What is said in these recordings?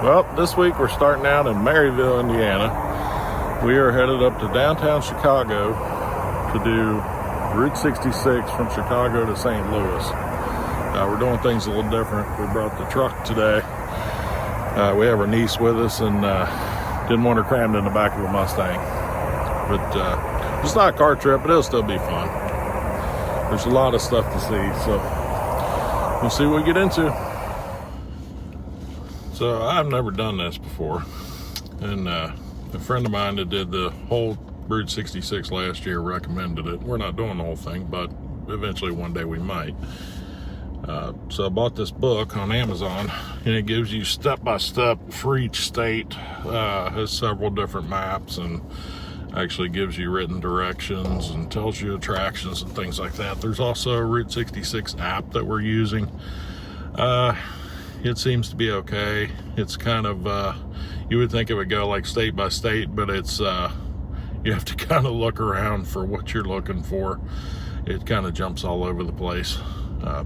Well, this week we're starting out in Maryville, Indiana. We are headed up to downtown Chicago to do Route 66 from Chicago to St. Louis. We're doing things a little different. We brought the truck today. We have our niece with us and didn't want her crammed in the back of a Mustang. But it's not a car trip, but it'll still be fun. There's a lot of stuff to see, so we'll see what we get into. So I've never done this before, and a friend of mine that did the whole Route 66 last year recommended it. We're not doing the whole thing, but eventually one day we might. So I bought this book on Amazon, and it gives you step-by-step for each state. Has several different maps and actually gives you written directions and tells you attractions and things like that. There's also a Route 66 app that we're using. It seems to be okay. It's kind of, you would think it would go like state by state, but it's, you have to kind of look around for what you're looking for. It kind of jumps all over the place.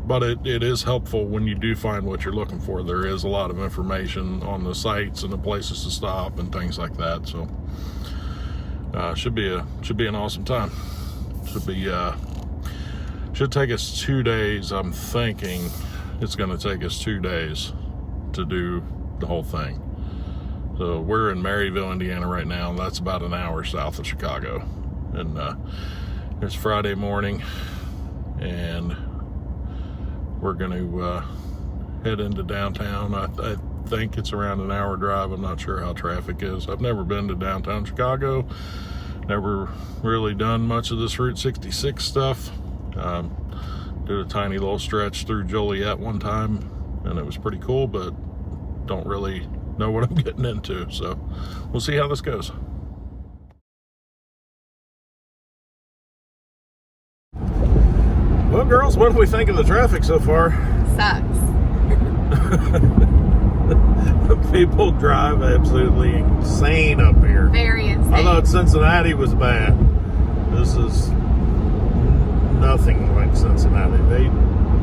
But it is helpful when you do find what you're looking for. There is a lot of information on the sites and the places to stop and things like that. So, should be an awesome time. Should take us 2 days. I'm thinking it's going to take us 2 days to do the whole thing. So we're in Maryville, Indiana right now. That's about an hour south of Chicago. And it's Friday morning, and we're going to head into downtown. I think it's around an hour drive. I'm not sure how traffic is. I've never been to downtown Chicago. Never really done much of this Route 66 stuff. Did a tiny little stretch through Joliet one time, and it was pretty cool, but don't really know what I'm getting into. So we'll see how this goes. Well, girls, what do we think of the traffic so far? Sucks. People drive absolutely insane up here. Very insane. I thought Cincinnati was bad. This is nothing like Cincinnati. They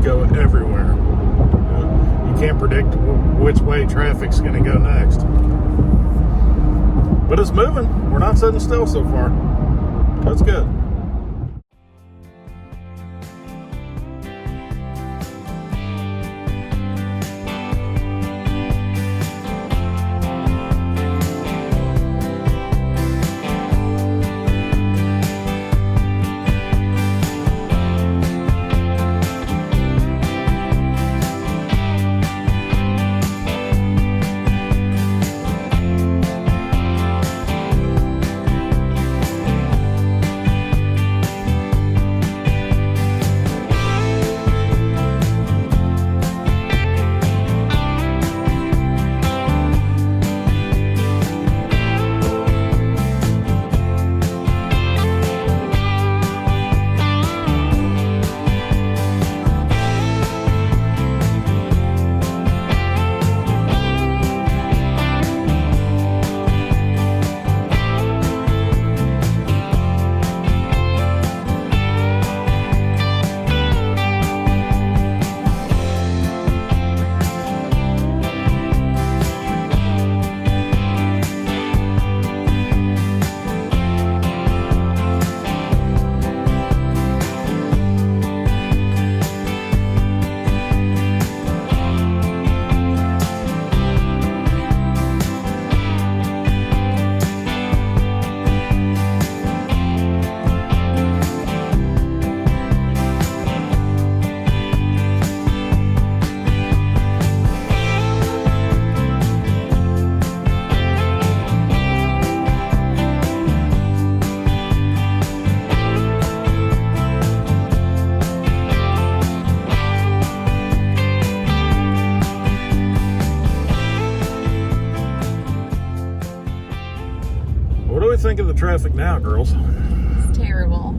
go everywhere. You can't predict which way traffic's going to go next. But it's moving. We're not sitting still so far. That's good. Think of the traffic now, girls? It's terrible.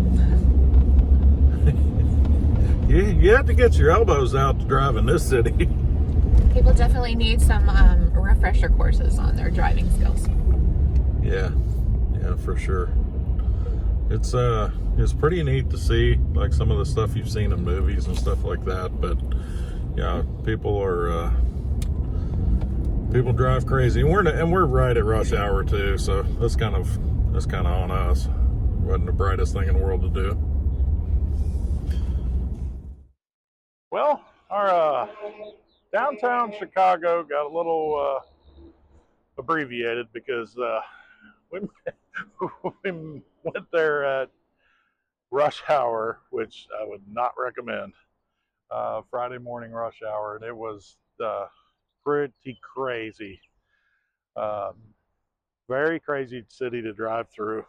You have to get your elbows out to drive in this city. People definitely need some refresher courses on their driving skills. Yeah, for sure. It's pretty neat to see, like, some of the stuff you've seen in movies and stuff like that. But yeah, people are People drive crazy, and we're right at rush hour too, so that's kind of on us. Wasn't the brightest thing in the world to do. Well, our downtown Chicago got a little abbreviated because we we went there at rush hour, which I would not recommend. Friday morning rush hour, and it was pretty crazy. Very crazy city to drive through.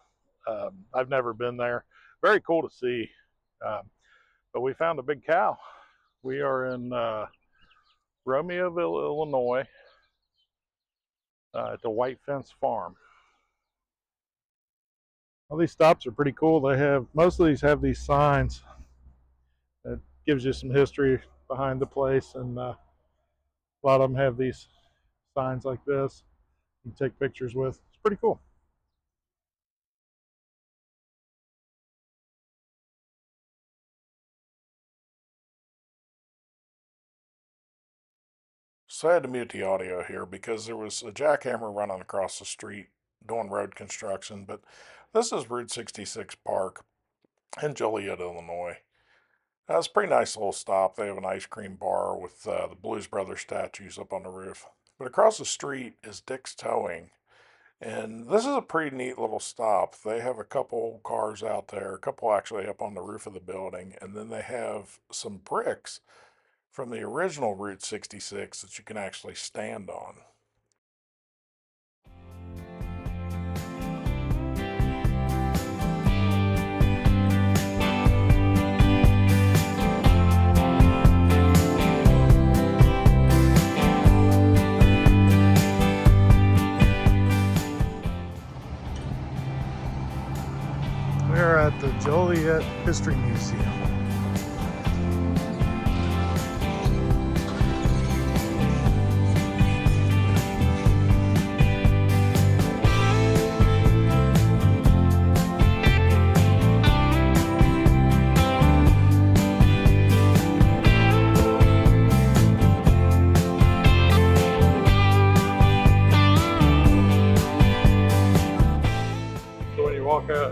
I've never been there. Very cool to see. But we found a big cow. We are in Romeoville, Illinois, at the White Fence Farm. Well, these stops are pretty cool. They have, most of these have these signs that gives you some history behind the place, and a lot of them have these signs like this you can take pictures with. It's pretty cool. So I had to mute the audio here because there was a jackhammer running across the street doing road construction. But this is Route 66 Park in Joliet, Illinois. It's a pretty nice little stop. They have an ice cream bar with the Blues Brothers statues up on the roof. But across the street is Dick's Towing. And this is a pretty neat little stop. They have a couple cars out there, a couple actually up on the roof of the building, and then they have some bricks from the original Route 66 that you can actually stand on. We're at the Joliet History Museum.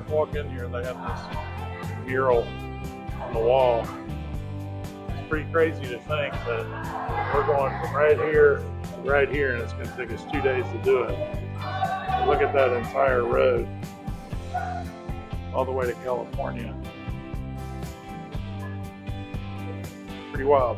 Walk in here, they have this mural on the wall. It's pretty crazy to think that we're going from right here to right here, and it's going to take us 2 days to do it. But look at that entire road all the way to California. Pretty wild.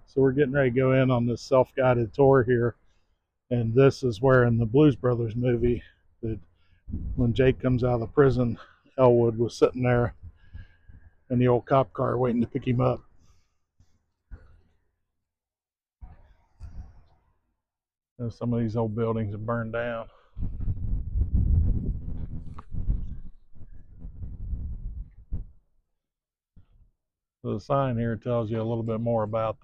So we're getting ready to go in on this self-guided tour here, and this is where in the Blues Brothers movie, that when Jake comes out of the prison, Elwood was sitting there in the old cop car waiting to pick him up. And some of these old buildings have burned down. So the sign here tells you a little bit more about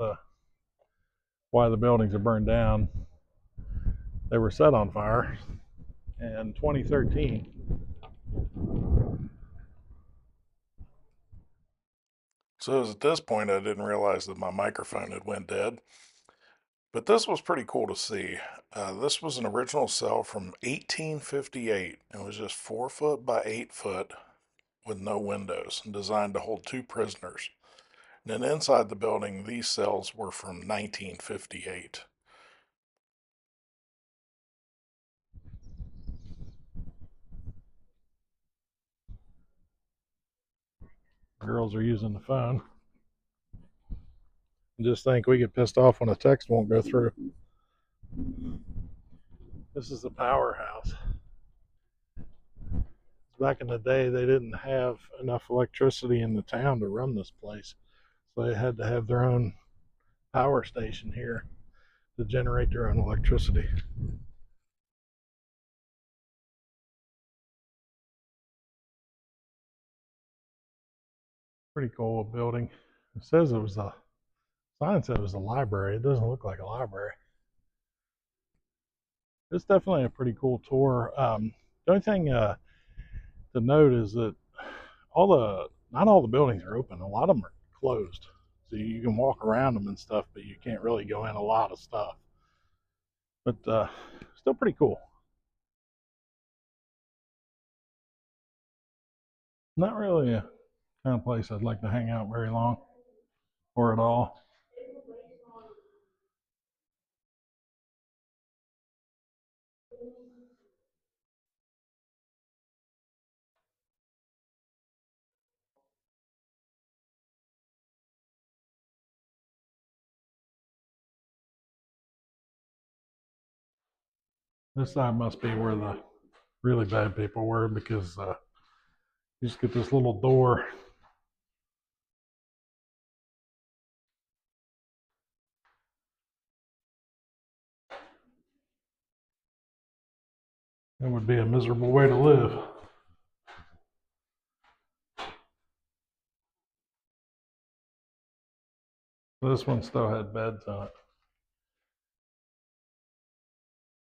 why the buildings are burned down. They were set on fire in 2013. So it was at this point I didn't realize that my microphone had went dead. But this was pretty cool to see. This was an original cell from 1858. It was just 4 foot by 8 foot with no windows and designed to hold 2 prisoners. And then inside the building, these cells were from 1958. Girls are using the phone. Just think we get pissed off when a text won't go through. This is the powerhouse. back in the day, they didn't have enough electricity in the town to run this place. So they had to have their own power station here to generate their own electricity. Pretty cool building. It says it was a sign said it was a library. It doesn't look like a library. It's definitely a pretty cool tour. The only thing to note is that not all the buildings are open. A lot of them are closed, so you can walk around them and stuff, but you can't really go in a lot of stuff. But still pretty cool. Not really a kind of place I'd like to hang out very long or at all. This side must be where the really bad people were, because you just get this little door. It would be a miserable way to live. This one still had beds on it.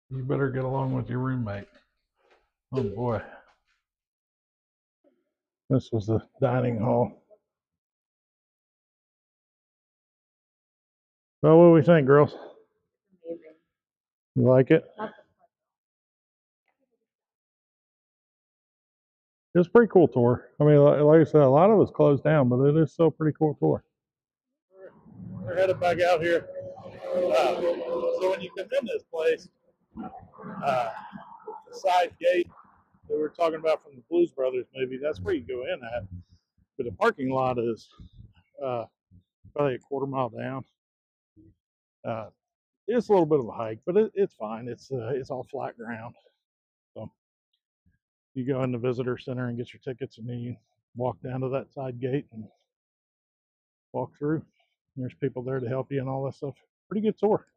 You better get along with your roommate. Oh boy. This was the dining hall. Well, what do we think, girls? Amazing. You like it? It was a pretty cool tour. I mean, like I said, a lot of it's closed down, but it is still a pretty cool tour. We're headed back out here. So when you come in this place, the side gate that we were talking about from the Blues Brothers movie, that's where you go in at. But the parking lot is probably a quarter mile down. It's a little bit of a hike, but it's fine. It's all flat ground. So you go in the visitor center and get your tickets, and then you walk down to that side gate and walk through. There's people there to help you and all that stuff. Pretty good tour.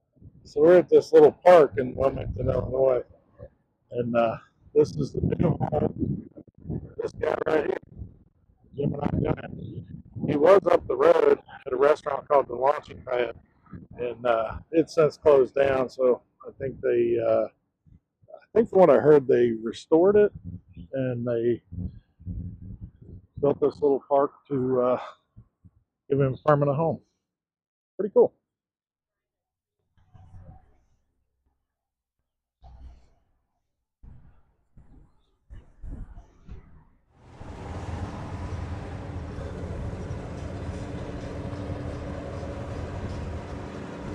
So we're at this little park in Wilmington, Illinois, and this is the new home. This guy right here, Gemini Giant. He was up the road at a restaurant called the Launching Pad, and it's since closed down. So I think I think from what I heard, they restored it and they built this little park to give him a permanent home. Pretty cool.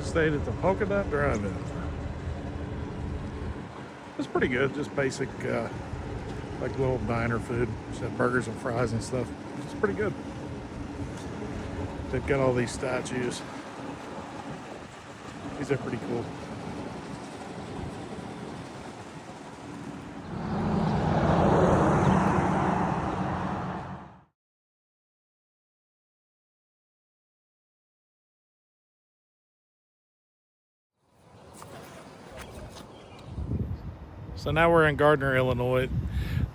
Stayed at the Polka Dot Drive-In. It's pretty good, just basic, like little diner food. Just had burgers and fries and stuff. It's pretty good. They've got all these statues. These are pretty cool. So now we're in Gardner, Illinois.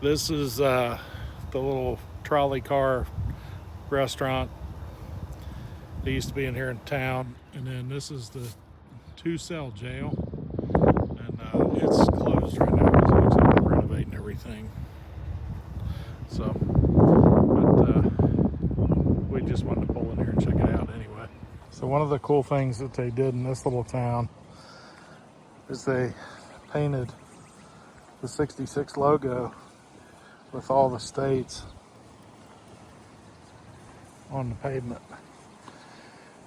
This is the little trolley car restaurant that used to be in here in town. And then this is the 2-cell jail. And it's closed right now because it looks like they're renovating everything. So, but we just wanted to pull in here and check it out anyway. So one of the cool things that they did in this little town is they painted the 66 logo with all the states on the pavement.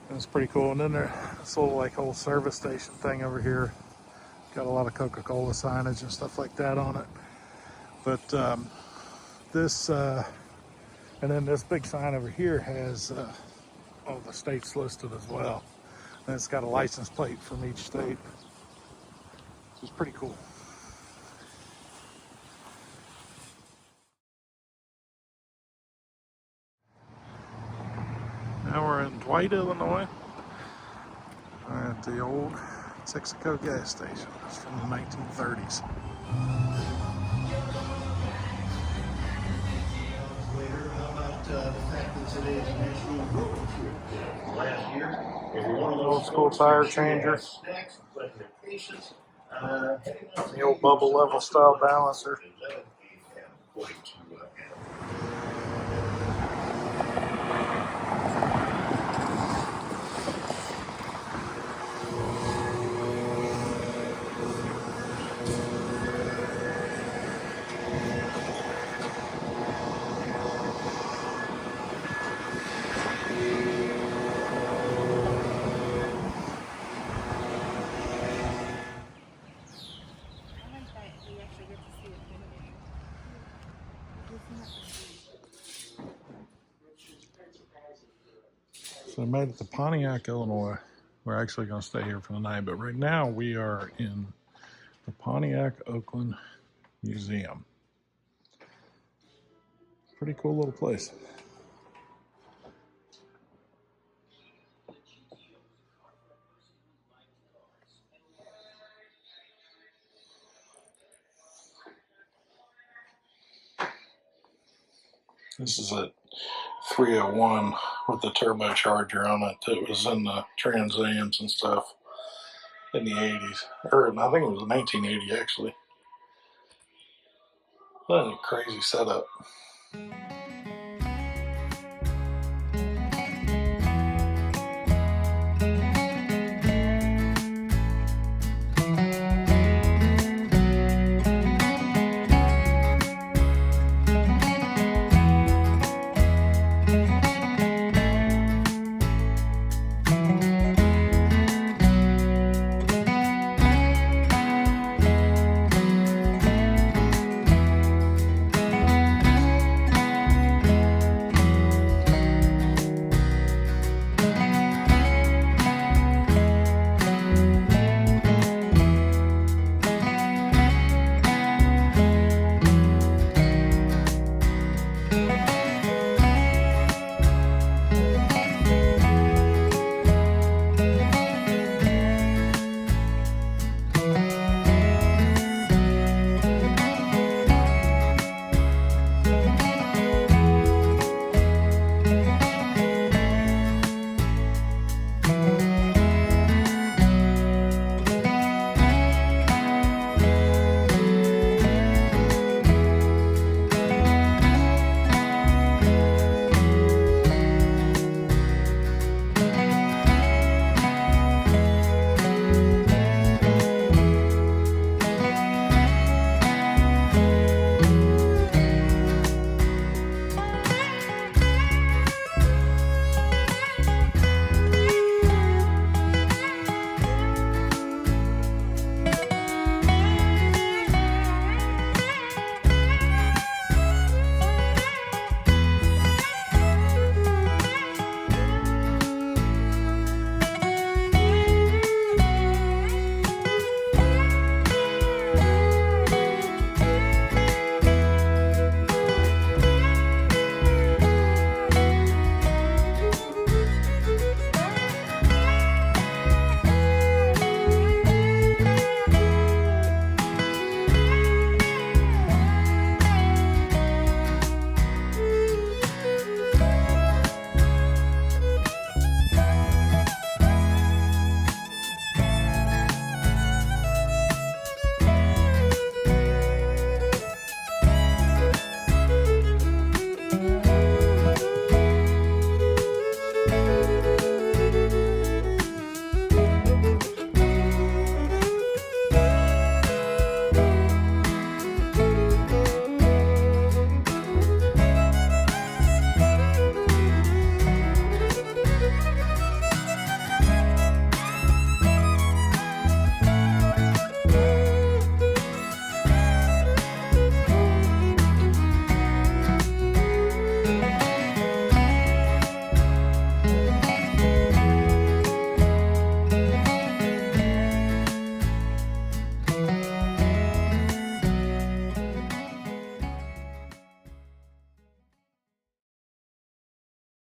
And it's pretty cool. And then there's this little like whole service station thing over here. Got a lot of Coca-Cola signage and stuff like that on it. But this, and then this big sign over here has all the states listed as well. And it's got a license plate from each state. It's pretty cool. White, Illinois, at the old Texaco gas station. It's from the 1930s. Later, how about the fact that today's National Road Trip Day? Last year, every one of those Old school tire changer. snacks, plenty of patience. The old bubble level style balancer. So I made it to Pontiac, Illinois. We're actually going to stay here for the night, but right now we are in the Pontiac Oakland Museum. Pretty cool little place. This is a 301 with the turbocharger on it that was in the Trans Ams and stuff in the 80s. Or I think it was 1980 actually. What a crazy setup.